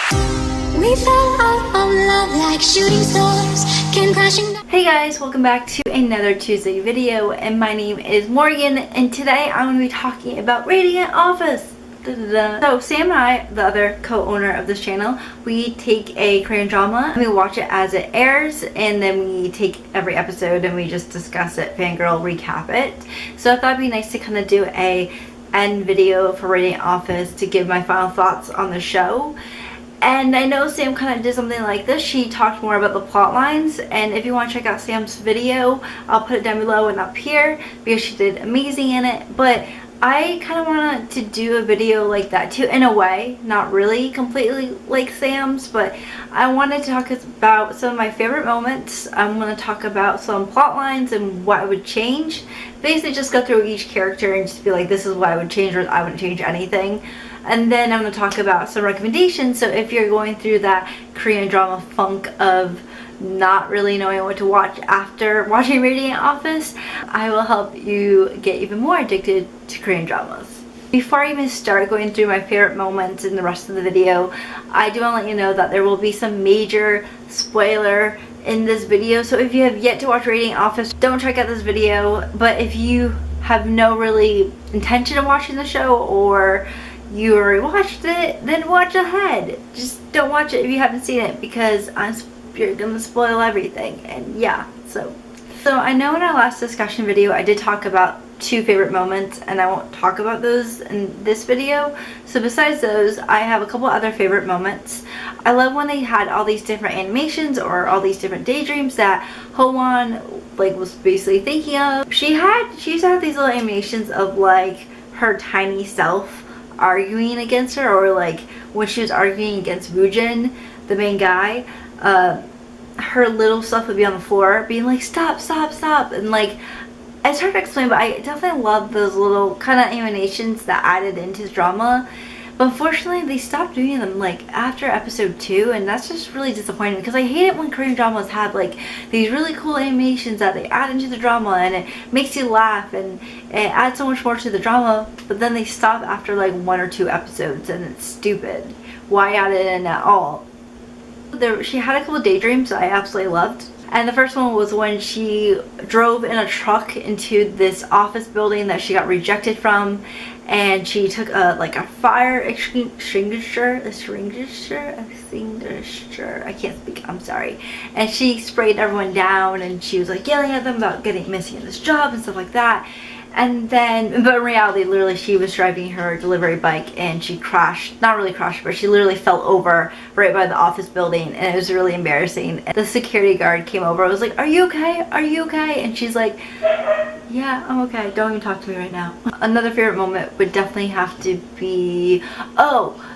We fell out of love like shooting stars, came crashing down. Hey guys, welcome back to another Tuesday video, and my name is Morgan, and today I'm going to be talking about Radiant Office. So Sam and I, the other co-owner of this channel, we take a Korean drama and we watch it as it airs, and then we take every episode and we just discuss it, fangirl, recap it. So I thought it'd be nice to kind of do a end video for Radiant Office to give my final thoughts on the show. And I know Sam kind of did something like this. She talked more about the plot lines, and if you want to check out Sam's video, I'll put it down below and up here because she did amazing in it. But I kind of wanted to do a video like that too, in a way, not really completely like Sam's, but I wanted to talk about some of my favorite moments. I'm going to talk about some plot lines and what I would change. Basically just go through each character and just be like, this is what I would change, or I wouldn't change anything. And then I'm going to talk about some recommendations. So if you're going through that Korean drama funk of not really knowing what to watch after watching Radiant Office, I will help you get even more addicted to Korean dramas. Before I even start going through my favorite moments in the rest of the video, I do want to let you know that there will be some major spoiler in this video. So if you have yet to watch Radiant Office, don't check out this video. But if you have no really intention of watching the show, or you already watched it, then watch ahead. Just don't watch it if you haven't seen it, because you're gonna spoil everything. And yeah, so I know in our last discussion video I did talk about 2 favorite moments, and I won't talk about those in this video. So besides those, I have a couple other favorite moments. I love when they had all these different animations or all these different daydreams that Ho-won was basically thinking of. She used to have these little animations of like her tiny self arguing against her, or like when she was arguing against Woojin, the main guy, her little stuff would be on the floor being like, stop, stop, stop. And like, it's hard to explain, but I definitely love those little kind of animations that added into the drama. But unfortunately they stopped doing them like after episode 2, and that's just really disappointing, because I hate it when Korean dramas have like these really cool animations that they add into the drama and it makes you laugh and it adds so much more to the drama, but then they stop after like 1 or 2 episodes, and it's stupid. Why add it in at all? She had a couple of daydreams that I absolutely loved. And the first one was when she drove in a truck into this office building that she got rejected from, and she took a fire extinguisher, I can't speak, I'm sorry. And she sprayed everyone down, and she was like yelling at them about getting missing in this job and stuff like that. And then, but in reality, literally she was driving her delivery bike and she crashed, not really crashed, but she literally fell over right by the office building, and it was really embarrassing. And the security guard came over. I was like, are you okay? Are you okay? And she's like, yeah, I'm okay. Don't even talk to me right now. Another favorite moment would definitely have to be,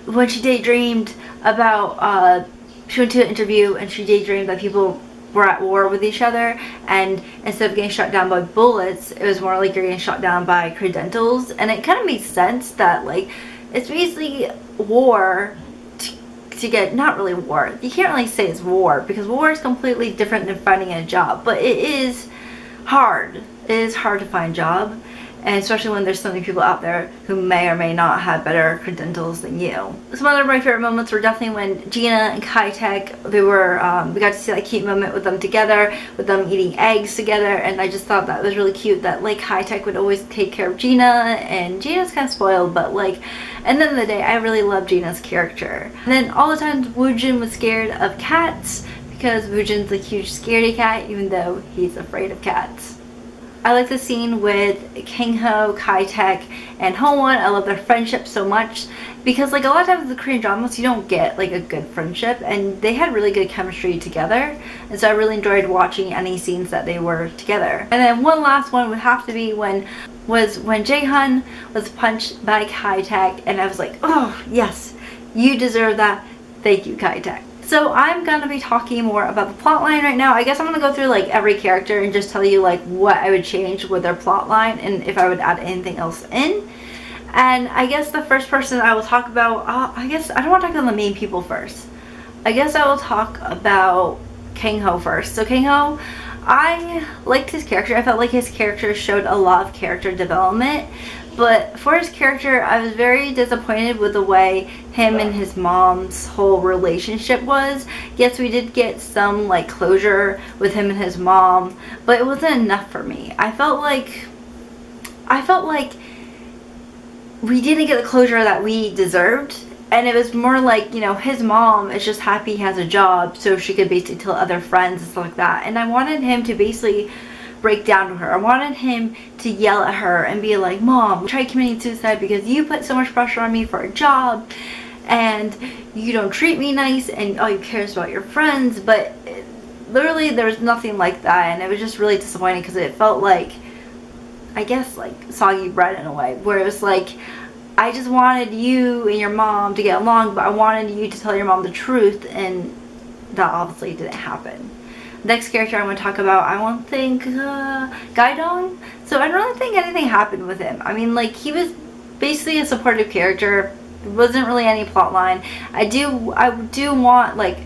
when she daydreamed about, she went to an interview and she daydreamed that people were at war with each other, and instead of getting shot down by bullets, it was more like you're getting shot down by credentials. And it kind of made sense that like it's basically war to get, not really war, you can't really say it's war, because war is completely different than finding a job, but it is hard. It is hard to find a job, and especially when there's so many people out there who may or may not have better credentials than you. Some other of my favorite moments were definitely when Gina and Kai-tak, we got to see that cute moment with them together, with them eating eggs together, and I just thought that was really cute that like Kai-tak would always take care of Gina, and Gina's kind of spoiled, but like, at the end of the day, I really love Gina's character. And then all the times Woojin was scared of cats, because Woojin's a huge scaredy cat, even though he's afraid of cats. I like the scene with Kang-ho, Kai-tak, and Ho-won. I love their friendship so much, because like a lot of times in the Korean dramas you don't get like a good friendship, and they had really good chemistry together, and so I really enjoyed watching any scenes that they were together. And then one last one would have to be when Jae-hun was punched by Kai-tak, and I was like, oh yes, you deserve that, thank you Kai-tak. So I'm gonna be talking more about the plot line right now. I guess I'm gonna go through like every character and just tell you like what I would change with their plot line, and if I would add anything else in. And I guess the first person I will talk about, I guess I don't want to talk about the main people first. I guess I will talk about Kang-ho first. So Kang-ho, I liked his character. I felt like his character showed a lot of character development, But for his character, I was very disappointed with the way him and his mom's whole relationship was. Yes, we did get some like closure with him and his mom, but it wasn't enough for me. I felt like we didn't get the closure that we deserved. And it was more like, you know, his mom is just happy he has a job so she could basically tell other friends and stuff like that. And I wanted him to basically break down to her. I wanted him to yell at her and be like, Mom, I tried committing suicide because you put so much pressure on me for a job and you don't treat me nice and all you care is about your friends. But literally there was nothing like that, and it was just really disappointing because it felt like, I guess, like soggy bread in a way, where it was like, I just wanted you and your mom to get along, but I wanted you to tell your mom the truth, and that obviously didn't happen. Next character I want to talk about, I want to think Gaidong. So I don't really think anything happened with him. I mean, like, he was basically a supportive character. There wasn't really any plot line. I do want like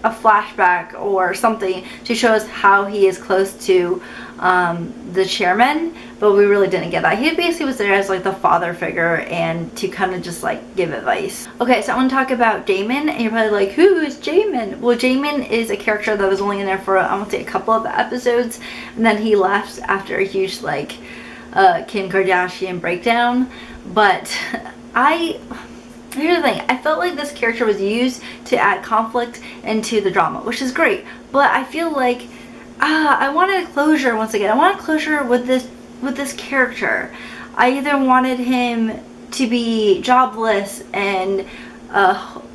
a flashback or something to show us how he is close to the chairman, but we really didn't get that. He basically was there as like the father figure and to kind of just like give advice. Okay, so I want to talk about Jamin, and you're probably like, who is Jamin? Well, Jamin is a character that was only in there for, I want to say, a couple of episodes, and then he left after a huge like Kim Kardashian breakdown. But here's the thing, I felt like this character was used to add conflict into the drama, which is great, but I feel like I wanted closure once again. I wanted closure with this character. I either wanted him to be jobless and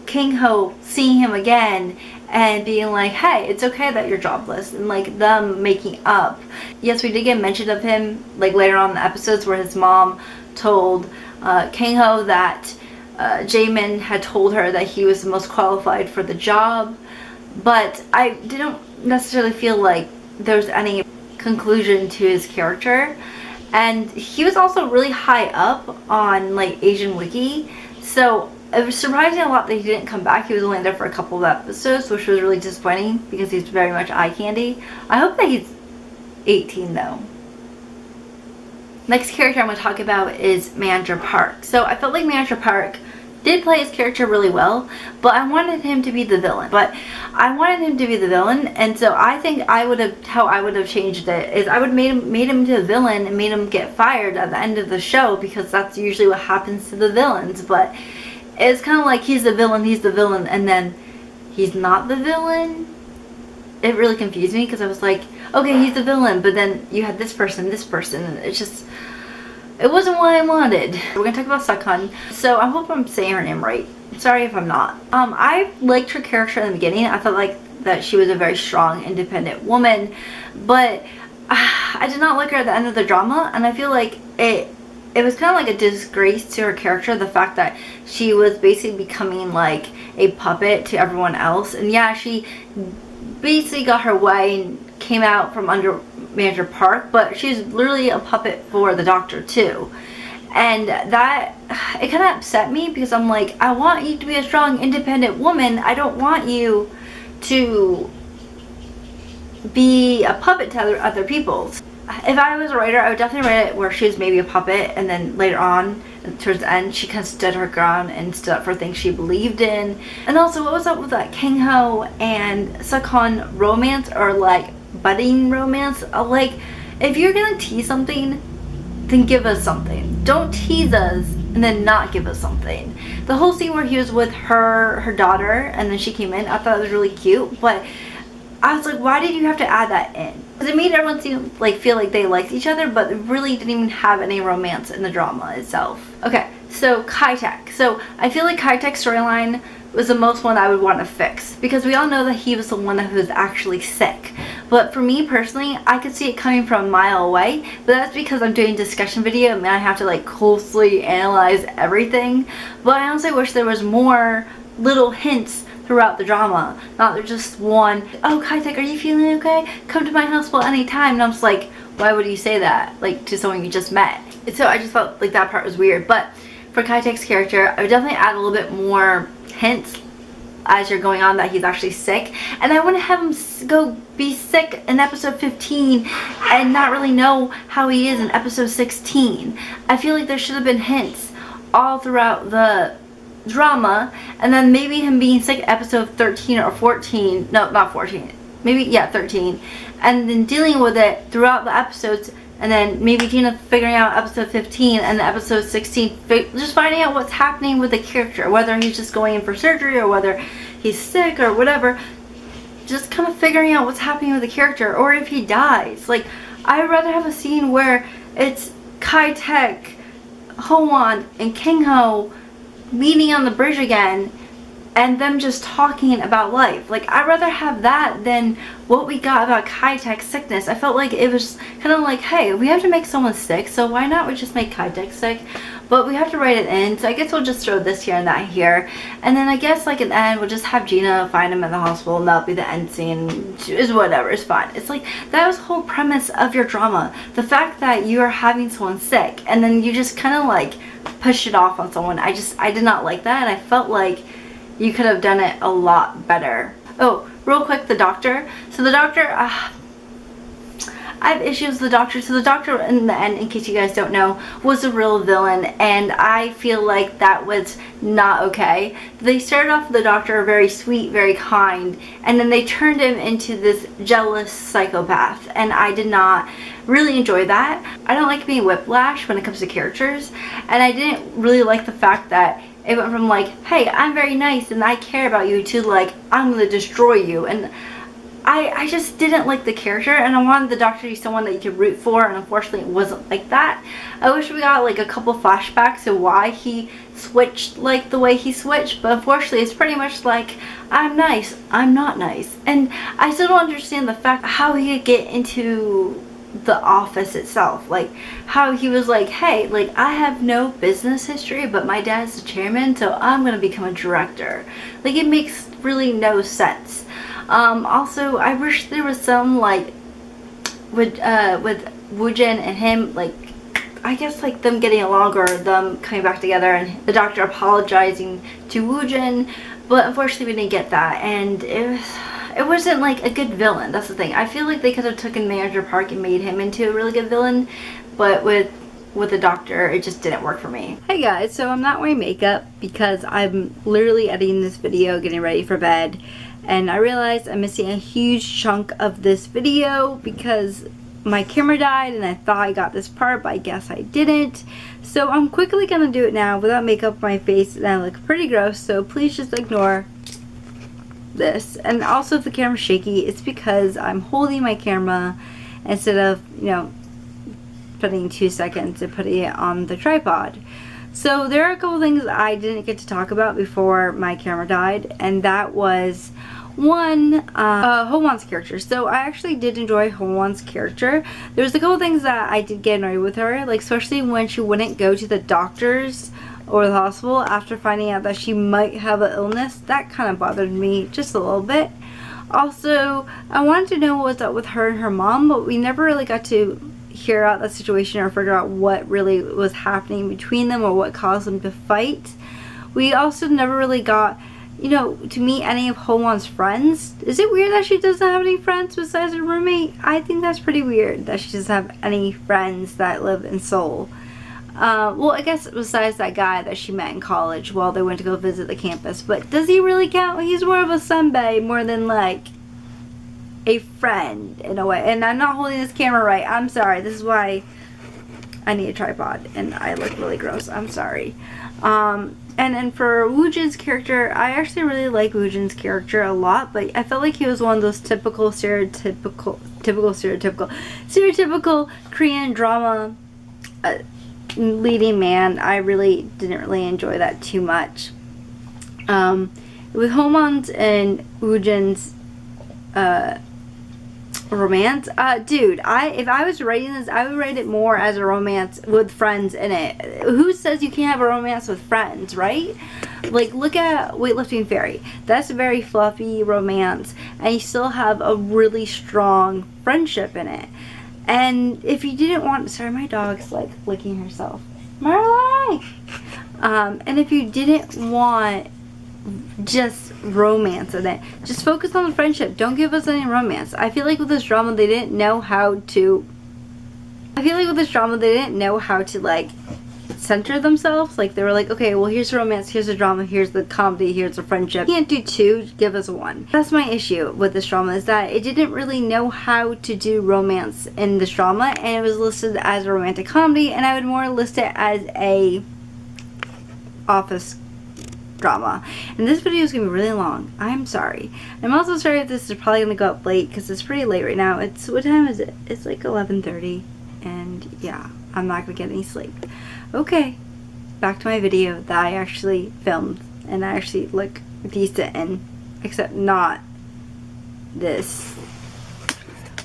King Ho seeing him again and being like, hey, it's okay that you're jobless, and like them making up. Yes, we did get mention of him like later on in the episodes where his mom told King Ho that Jamin had told her that he was the most qualified for the job, but I didn't necessarily feel like there's any conclusion to his character. And he was also really high up on like Asian Wiki, so it was surprising a lot that he didn't come back. He was only there for a couple of episodes, which was really disappointing because he's very much eye candy. I hope that he's 18 though. Next character I'm going to talk about is Manager Park. So I felt like Manager Park did play his character really well, but I wanted him to be the villain. And so I think how I would have changed it is I would made him to a villain and made him get fired at the end of the show, because that's usually what happens to the villains. But it's kind of like he's the villain, and then he's not the villain. It really confused me because I was like, okay, he's the villain, but then you had this person, and it's just, it wasn't what I wanted. We're gonna talk about Sakhan. So I hope I'm saying her name right. Sorry if I'm not. I liked her character in the beginning. I felt like that she was a very strong, independent woman, but I did not like her at the end of the drama, and I feel like it was kind of like a disgrace to her character, the fact that she was basically becoming like a puppet to everyone else. And yeah, she basically got her way and came out from under Manager Park, but she's literally a puppet for the doctor too. And that, it kind of upset me, because I'm like, I want you to be a strong, independent woman. I don't want you to be a puppet to other people. If I was a writer, I would definitely write it where she was maybe a puppet, and then later on, towards the end, she kind of stood her ground and stood up for things she believed in. And also, what was up with that King Ho and Sakhan romance, or like budding romance? Like, if you're gonna tease something, then give us something. Don't tease us and then not give us something. The whole scene where he was with her daughter and then she came in, I thought it was really cute, but I was like, why did you have to add that in? Because it made everyone seem like feel like they liked each other, but it really didn't even have any romance in the drama itself. Okay, so Kai-Tak. So I feel like Kai-Tak's storyline was the most one I would want to fix, because we all know that he was the one that was actually sick. But for me personally, I could see it coming from a mile away, but that's because I'm doing a discussion video and I have to like closely analyze everything. But I honestly wish there was more little hints throughout the drama, not just one, oh, Kai-Tak, are you feeling okay? Come to my hospital anytime. And I'm just like, why would you say that, like, to someone you just met? And so I just felt like that part was weird. But for Kai-Tak's character, I would definitely add a little bit more hints as you're going on that he's actually sick. And I wouldn't have him go be sick in episode 15 and not really know how he is in episode 16. I feel like there should have been hints all throughout the drama, and then maybe him being sick episode 13 or 14, no, not 14, maybe, yeah, 13, and then dealing with it throughout the episodes, and then maybe Gina figuring out episode 15 and episode 16, just finding out what's happening with the character, whether he's just going in for surgery or whether he's sick or whatever, just kind of figuring out what's happening with the character, or if he dies. Like, I'd rather have a scene where it's Kai-Tak, Ho-won, and King-ho meeting on the bridge again and them just talking about life. Like, I'd rather have that than what we got about Kai-Tak's sickness. I felt like it was kind of like, hey, we have to make someone sick, so why not we just make Kai-Tak sick? But we have to write it in, so I guess we'll just throw this here and that here. And then I guess, like, in the end, we'll just have Gina find him in the hospital, and that'll be the end scene. Is whatever, it's fine. It's like, that was the whole premise of your drama. The fact that you are having someone sick, and then you just kind of, like, push it off on someone. I did not like that, and I felt like you could have done it a lot better. Oh, real quick, the doctor. So the doctor, I have issues with the doctor. So the doctor, in the end, in case you guys don't know, was a real villain, and I feel like that was not okay. They started off the doctor very sweet, very kind, and then they turned him into this jealous psychopath, and I did not really enjoy that. I don't like being whiplash when it comes to characters, and I didn't really like the fact that it went from like, hey, I'm very nice and I care about you, to like, I'm gonna destroy you. And I just didn't like the character, and I wanted the doctor to be someone that you could root for, and unfortunately it wasn't like that. I wish we got like a couple flashbacks of why he switched like the way he switched, but unfortunately it's pretty much like, I'm nice, I'm not nice. And I still don't understand the fact how he could get into the office itself, like how he was like, hey, like, I have no business history, but my dad's the chairman, so I'm gonna become a director. Like, it makes really no sense. Also, I wish there was some, like, with Woojin and him, like, I guess, like, them getting along, or them coming back together, and the doctor apologizing to Woojin, but unfortunately we didn't get that, and it wasn't like a good villain. That's the thing. I feel like they could have taken Manager Park and made him into a really good villain, but with the doctor, it just didn't work for me. Hey guys, so I'm not wearing makeup because I'm literally editing this video, getting ready for bed, and I realized I'm missing a huge chunk of this video because my camera died, and I thought I got this part, but I guess I didn't. So I'm quickly gonna do it now without makeup on my face, and I look pretty gross, so please just ignore this. And also, if the camera's shaky, it's because I'm holding my camera instead of, you know, putting 2 seconds and putting it on the tripod. So there are a couple things I didn't get to talk about before my camera died, and that was one, Ho-won's character. So I actually did enjoy Ho-won's character. There's a couple things that I did get annoyed with her, like especially when she wouldn't go to the doctors or the hospital after finding out that she might have an illness. That kind of bothered me just a little bit. Also, I wanted to know what was up with her and her mom, but we never really got to hear out the situation or figure out what really was happening between them or what caused them to fight. We also never really got, you know, to meet any of Ho-won's friends. Is it weird that she doesn't have any friends besides her roommate? I think that's pretty weird that she doesn't have any friends that live in Seoul. Well, I guess besides that guy that she met in college while they went to go visit the campus. But does he really count? He's more of a senpai more than like a friend in a way. And I'm not holding this camera right. I'm sorry. This is why I need a tripod and I look really gross. I'm sorry. And then for Woojin's character, I actually really like Woojin's character a lot, but I felt like he was one of those typical stereotypical Korean drama leading man. I really didn't really enjoy that too much. With Ho-won's and Woojin's romance, dude, if I was writing this, I would write it more as a romance with friends in it. Who says you can't have a romance with friends, right? Like, look at Weightlifting Fairy. That's a very fluffy romance, and you still have a really strong friendship in it. And if you didn't want, sorry, my dog's like licking herself. Marley! And if you didn't want just romance in it. Just focus on the friendship. Don't give us any romance. I feel like with this drama they didn't know how to like center themselves. Like they were like, okay, well here's the romance, here's the drama, here's the comedy, here's the friendship. You can't do two, give us one. That's my issue with this drama, is that it didn't really know how to do romance in this drama, and it was listed as a romantic comedy, and I would more list it as a office drama. And this video is gonna be really long. I'm sorry. I'm also sorry if this is probably gonna go up late, because it's pretty late right now. What time is it? It's like 11:30, and yeah, I'm not gonna get any sleep. Okay, back to my video that I actually filmed and I actually look decent in, except not this.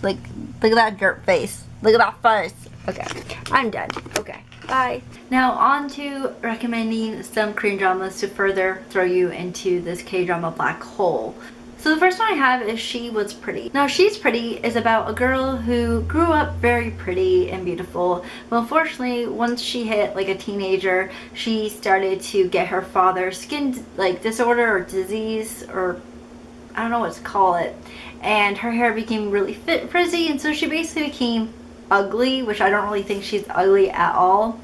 Like, look at that dirt face. Look at that face. Okay, I'm done. Okay, bye. Now on to recommending some Korean dramas to further throw you into this K-drama black hole. So the first one I have is She Was Pretty. Now She's Pretty is about a girl who grew up very pretty and beautiful, but unfortunately once she hit like a teenager, she started to get her father's skin like disorder or disease, or I don't know what to call it, and her hair became really frizzy, and so she basically became ugly, which I don't really think she's ugly at all.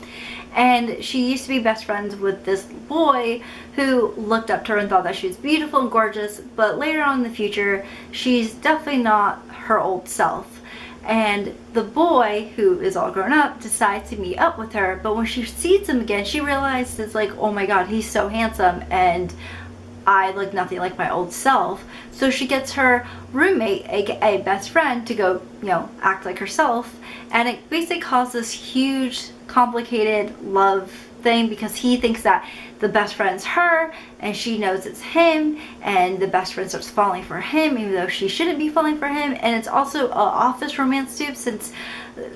And she used to be best friends with this boy who looked up to her and thought that she was beautiful and gorgeous, but later on in the future she's definitely not her old self. And the boy, who is all grown up, decides to meet up with her, but when she sees him again she realizes like, oh my god, he's so handsome and I look nothing like my old self. So she gets her roommate, aka best friend, to go, you know, act like herself, and it basically causes this huge complicated love thing, because he thinks that the best friend's her and she knows it's him, and the best friend starts falling for him even though she shouldn't be falling for him. And it's also an office romance too, since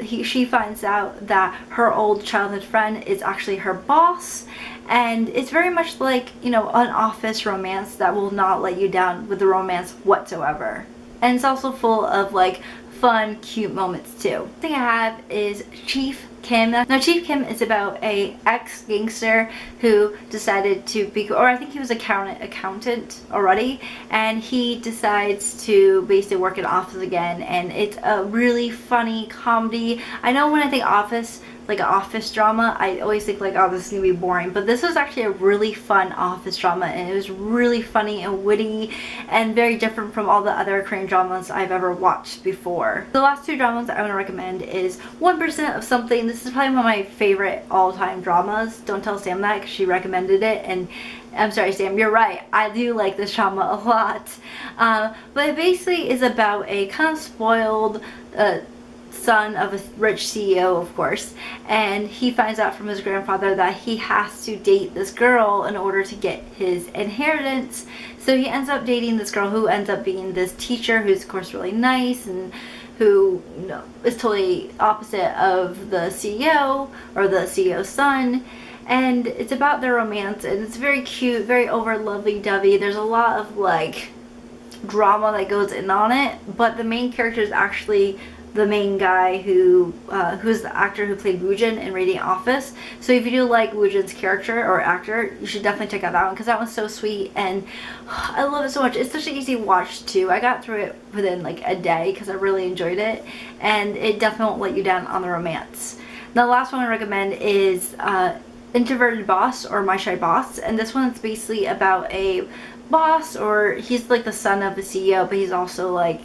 she finds out that her old childhood friend is actually her boss, and it's very much like, you know, an office romance that will not let you down with the romance whatsoever. And it's also full of like fun, cute moments too. The thing I have is Chief Kim. Now Chief Kim is about a ex-gangster who decided to be, or I think he was accountant already, and he decides to basically work in office again, and it's a really funny comedy. I know when I think office, like an office drama, I always think like, oh, this is gonna be boring, but this was actually a really fun office drama, and it was really funny and witty and very different from all the other Korean dramas I've ever watched before. The last two dramas I want to recommend is 1% of Something. This is probably one of my favorite all-time dramas. Don't tell Sam that, because she recommended it, and I'm sorry Sam, you're right, I do like this drama a lot. But it basically is about a kind of spoiled son of a rich CEO, of course, and he finds out from his grandfather that he has to date this girl in order to get his inheritance. So he ends up dating this girl who ends up being this teacher, who's of course really nice, and who, you know, is totally opposite of the CEO, or the CEO's son. And it's about their romance, and it's very cute, very over lovey-dovey. There's a lot of like drama that goes in on it, but the main character is actually the main guy who's the actor who played Woojin in Radiant Office. So if you do like Woojin's character or actor, you should definitely check out that one, because that one's so sweet and I love it so much. It's such an easy watch too. I got through it within like a day because I really enjoyed it, and it definitely won't let you down on the romance. Now the last one I recommend is Introverted Boss, or My Shy Boss, and this one's basically about a boss, or he's like the son of the CEO, but he's also like,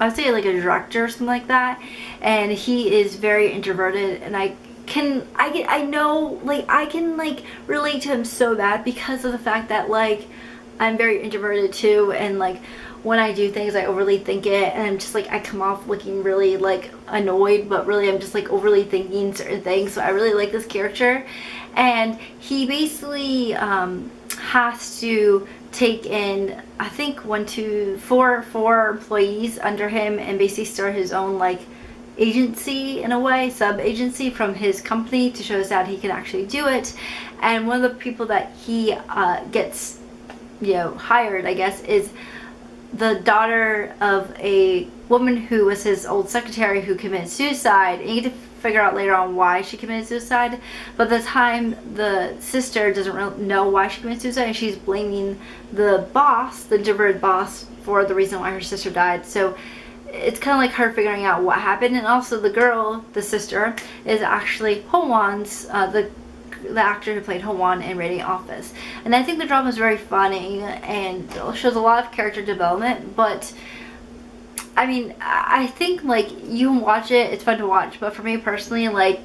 I'd say like a director or something like that, and he is very introverted, and I can relate to him so bad, because of the fact that like I'm very introverted too, and like when I do things I overly think it, and I'm just like, I come off looking really like annoyed, but really I'm just like overly thinking certain things. So I really like this character, and he basically has to take in, I think 4 employees under him, and basically start his own like agency, in a way, sub-agency from his company, to show us that he can actually do it. And one of the people that he gets, you know, hired, I guess, is the daughter of a woman who was his old secretary who committed suicide, and you get to figure out later on why she committed suicide. But at the time, the sister doesn't really know why she committed suicide, and she's blaming the boss, the introverted boss, for the reason why her sister died. So it's kind of like her figuring out what happened. And also the girl, the sister, is actually Howon's, the actor who played Howon in Radiant Office. And I think the drama is very funny and shows a lot of character development, but I mean, I think like you can watch it, it's fun to watch, but for me personally, like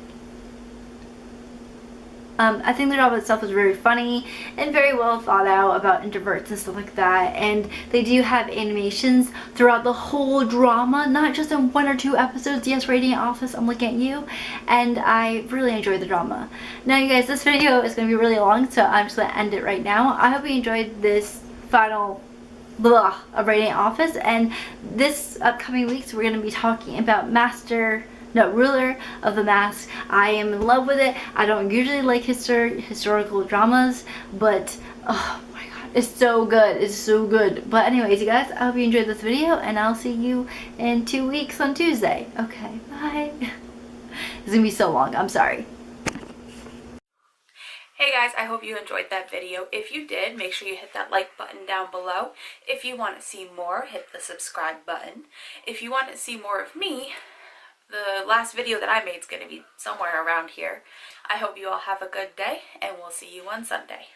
I think the drama itself is very funny and very well thought out about introverts and stuff like that. And they do have animations throughout the whole drama, not just in 1 or 2 episodes. Yes, Radiant Office, I'm looking at you. And I really enjoyed the drama. Now you guys, this video is going to be really long, so I'm just going to end it right now. I hope you enjoyed this final blah of Radiant Office. And this upcoming weeks, we're going to be talking about Ruler of the Mask. I am in love with it. I don't usually like historical dramas, but oh my god, it's so good. It's so good. But anyways, you guys, I hope you enjoyed this video, and I'll see you in 2 weeks on Tuesday. Okay, bye. It's gonna be so long. I'm sorry. Hey guys, I hope you enjoyed that video. If you did, make sure you hit that like button down below. If you want to see more, hit the subscribe button. If you want to see more of me, the last video that I made is going to be somewhere around here. I hope you all have a good day, and we'll see you on Sunday.